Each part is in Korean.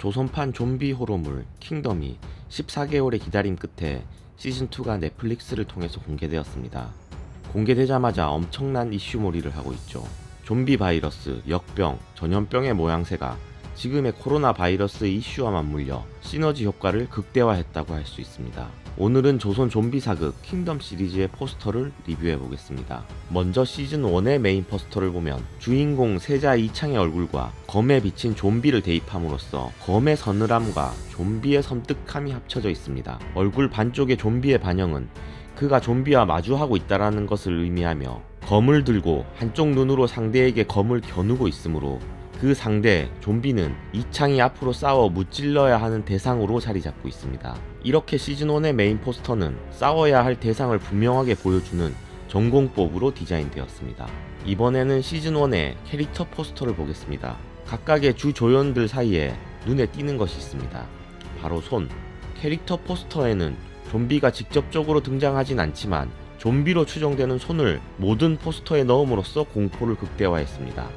조선판 좀비 호러물 킹덤이 14개월의 기다림 끝에 시즌2가 넷플릭스를 통해서 공개되었습니다. 공개되자마자 엄청난 이슈몰이를 하고 있죠. 좀비 바이러스, 역병, 전염병의 모양새가 지금의 코로나 바이러스 이슈와 맞물려 시너지 효과를 극대화했다고 할 수 있습니다. 오늘은 조선 좀비 사극 킹덤 시리즈의 포스터를 리뷰해보겠습니다. 먼저 시즌1의 메인 포스터를 보면 주인공 세자 이창의 얼굴과 검에 비친 좀비를 대입함으로써 검의 서늘함과 좀비의 섬뜩함이 합쳐져 있습니다. 얼굴 반쪽의 좀비의 반영은 그가 좀비와 마주하고 있다는 것을 의미하며 검을 들고 한쪽 눈으로 상대에게 검을 겨누고 있으므로 그 상대 좀비는 이창이 앞으로 싸워 무찔러야 하는 대상으로 자리 잡고 있습니다. 이렇게 시즌1의 메인 포스터는 싸워야 할 대상을 분명하게 보여주는 전공법으로 디자인되었습니다. 이번에는 시즌1의 캐릭터 포스터를 보겠습니다. 각각의 주 조연들 사이에 눈에 띄는 것이 있습니다. 바로 손. 캐릭터 포스터에는 좀비가 직접적으로 등장하진 않지만 좀비로 추정되는 손을 모든 포스터에 넣음으로써 공포를 극대화했습니다.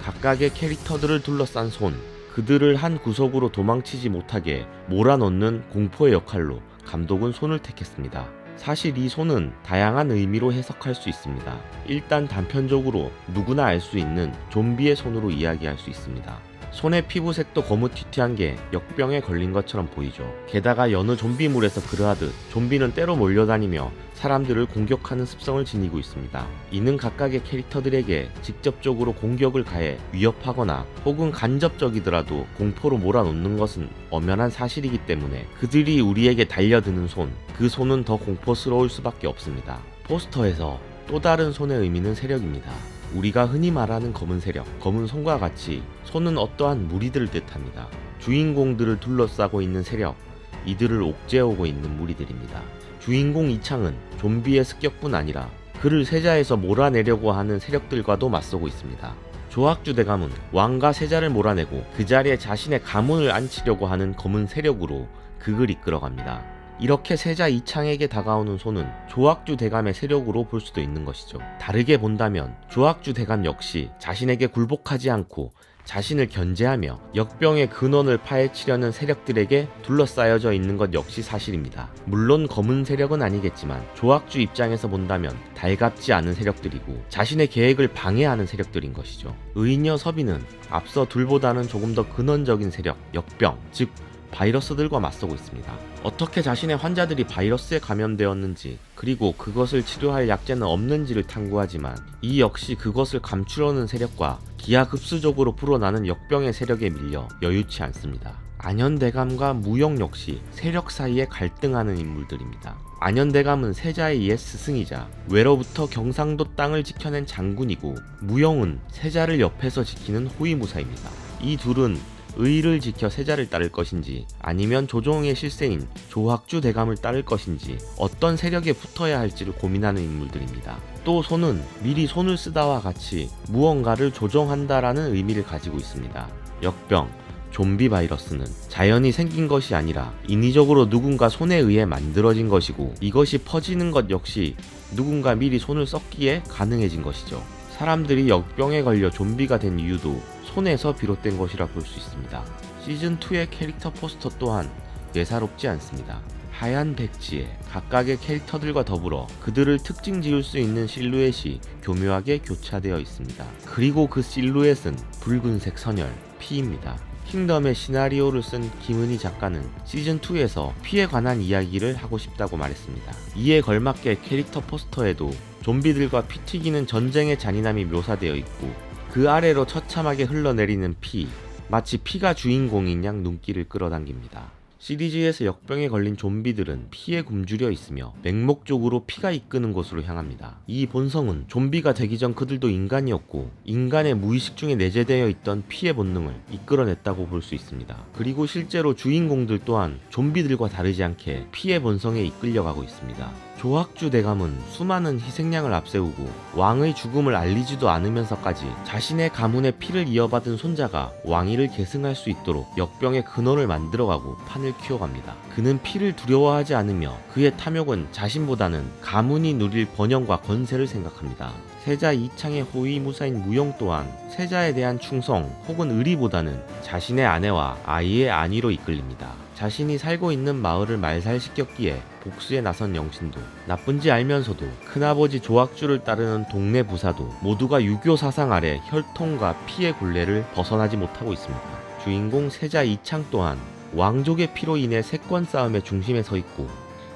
각각의 캐릭터들을 둘러싼 손, 그들을 한 구석으로 도망치지 못하게 몰아넣는 공포의 역할로 감독은 손을 택했습니다. 사실 이 손은 다양한 의미로 해석할 수 있습니다. 일단 단편적으로 누구나 알 수 있는 좀비의 손으로 이야기할 수 있습니다. 손의 피부색도 거무튀튀한 게 역병에 걸린 것처럼 보이죠. 게다가 여느 좀비물에서 그러하듯 좀비는 때로 몰려다니며 사람들을 공격하는 습성을 지니고 있습니다. 이는 각각의 캐릭터들에게 직접적으로 공격을 가해 위협하거나 혹은 간접적이더라도 공포로 몰아넣는 것은 엄연한 사실이기 때문에 그들이 우리에게 달려드는 손, 그 손은 더 공포스러울 수밖에 없습니다. 포스터에서 또 다른 손의 의미는 세력입니다. 우리가 흔히 말하는 검은 세력, 검은 손과 같이 손은 어떠한 무리들을 뜻합니다. 주인공들을 둘러싸고 있는 세력, 이들을 옥죄어오고 있는 무리들입니다. 주인공 이창은 좀비의 습격뿐 아니라 그를 세자에서 몰아내려고 하는 세력들과도 맞서고 있습니다. 조학주 대감은 왕과 세자를 몰아내고 그 자리에 자신의 가문을 앉히려고 하는 검은 세력으로 극을 이끌어갑니다. 이렇게 세자 이창에게 다가오는 손은 조학주 대감의 세력으로 볼 수도 있는 것이죠. 다르게 본다면 조학주 대감 역시 자신에게 굴복하지 않고 자신을 견제하며 역병의 근원을 파헤치려는 세력들에게 둘러싸여져 있는 것 역시 사실입니다. 물론 검은 세력은 아니겠지만 조학주 입장에서 본다면 달갑지 않은 세력들이고 자신의 계획을 방해하는 세력들인 것이죠. 의녀 서비는 앞서 둘보다는 조금 더 근원적인 세력, 역병, 즉 바이러스들과 맞서고 있습니다. 어떻게 자신의 환자들이 바이러스에 감염되었는지 그리고 그것을 치료할 약제는 없는지를 탐구하지만 이 역시 그것을 감추려는 세력과 기하급수적으로 불어나는 역병의 세력에 밀려 여유치 않습니다. 안현대감과 무영 역시 세력 사이에 갈등하는 인물들입니다. 안현대감은 세자의 옛 스승이자 외로부터 경상도 땅을 지켜낸 장군이고 무영은 세자를 옆에서 지키는 호위무사입니다. 이 둘은 의를 지켜 세자를 따를 것인지 아니면 조종의 실세인 조학주 대감을 따를 것인지 어떤 세력에 붙어야 할지를 고민하는 인물들입니다. 또 손은 미리 손을 쓰다와 같이 무언가를 조종한다라는 의미를 가지고 있습니다. 역병, 좀비 바이러스는 자연이 생긴 것이 아니라 인위적으로 누군가 손에 의해 만들어진 것이고 이것이 퍼지는 것 역시 누군가 미리 손을 썼기에 가능해진 것이죠. 사람들이 역병에 걸려 좀비가 된 이유도 손에서 비롯된 것이라 볼 수 있습니다. 시즌2의 캐릭터 포스터 또한 예사롭지 않습니다. 하얀 백지에 각각의 캐릭터들과 더불어 그들을 특징 지을 수 있는 실루엣이 교묘하게 교차되어 있습니다. 그리고 그 실루엣은 붉은색 선열, 피입니다. 킹덤의 시나리오를 쓴 김은희 작가는 시즌2에서 피에 관한 이야기를 하고 싶다고 말했습니다. 이에 걸맞게 캐릭터 포스터에도 좀비들과 피 튀기는 전쟁의 잔인함이 묘사되어 있고 그 아래로 처참하게 흘러내리는 피, 마치 피가 주인공인 양 눈길을 끌어당깁니다. 시리즈에서 역병에 걸린 좀비들은 피에 굶주려 있으며 맹목적으로 피가 이끄는 곳으로 향합니다. 이 본성은 좀비가 되기 전 그들도 인간이었고 인간의 무의식 중에 내재되어 있던 피의 본능을 이끌어냈다고 볼 수 있습니다. 그리고 실제로 주인공들 또한 좀비들과 다르지 않게 피의 본성에 이끌려가고 있습니다. 조학주 대감은 수많은 희생양을 앞세우고 왕의 죽음을 알리지도 않으면서까지 자신의 가문의 피를 이어받은 손자가 왕위를 계승할 수 있도록 역병의 근원을 만들어가고 판을 키워갑니다. 그는 피를 두려워하지 않으며 그의 탐욕은 자신보다는 가문이 누릴 번영과 권세를 생각합니다. 세자 이창의 호위무사인 무용 또한 세자에 대한 충성 혹은 의리보다는 자신의 아내와 아이의 안위로 이끌립니다. 자신이 살고 있는 마을을 말살시켰기에 복수에 나선 영신도 나쁜지 알면서도 큰아버지 조학주를 따르는 동네 부사도 모두가 유교 사상 아래 혈통과 피의 굴레를 벗어나지 못하고 있습니다. 주인공 세자 이창 또한 왕족의 피로 인해 세권 싸움의 중심에 서 있고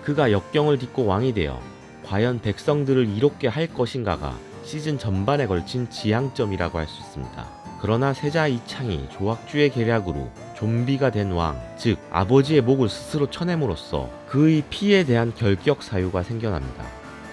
그가 역경을 딛고 왕이 되어 과연 백성들을 이롭게 할 것인가가 시즌 전반에 걸친 지향점이라고 할 수 있습니다. 그러나 세자 이창이 조학주의 계략으로 좀비가 된 왕, 즉 아버지의 목을 스스로 쳐냄으로써 그의 피에 대한 결격 사유가 생겨납니다.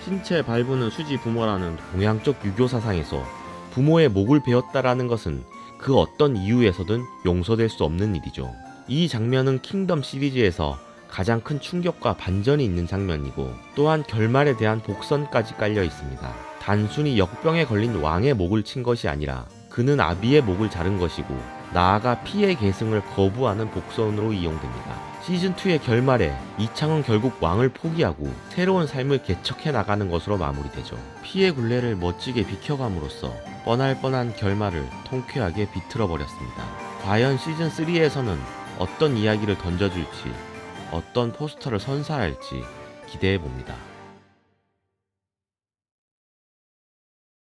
신체 발부는 수지 부모라는 동양적 유교 사상에서 부모의 목을 베었다라는 것은 그 어떤 이유에서든 용서될 수 없는 일이죠. 이 장면은 킹덤 시리즈에서 가장 큰 충격과 반전이 있는 장면이고 또한 결말에 대한 복선까지 깔려 있습니다. 단순히 역병에 걸린 왕의 목을 친 것이 아니라 그는 아비의 목을 자른 것이고 나아가 피의 계승을 거부하는 복선으로 이용됩니다. 시즌2의 결말에 이창은 결국 왕을 포기하고 새로운 삶을 개척해 나가는 것으로 마무리되죠. 피의 굴레를 멋지게 비켜감으로써 뻔할 뻔한 결말을 통쾌하게 비틀어 버렸습니다. 과연 시즌3에서는 어떤 이야기를 던져줄지 어떤 포스터를 선사할지 기대해봅니다.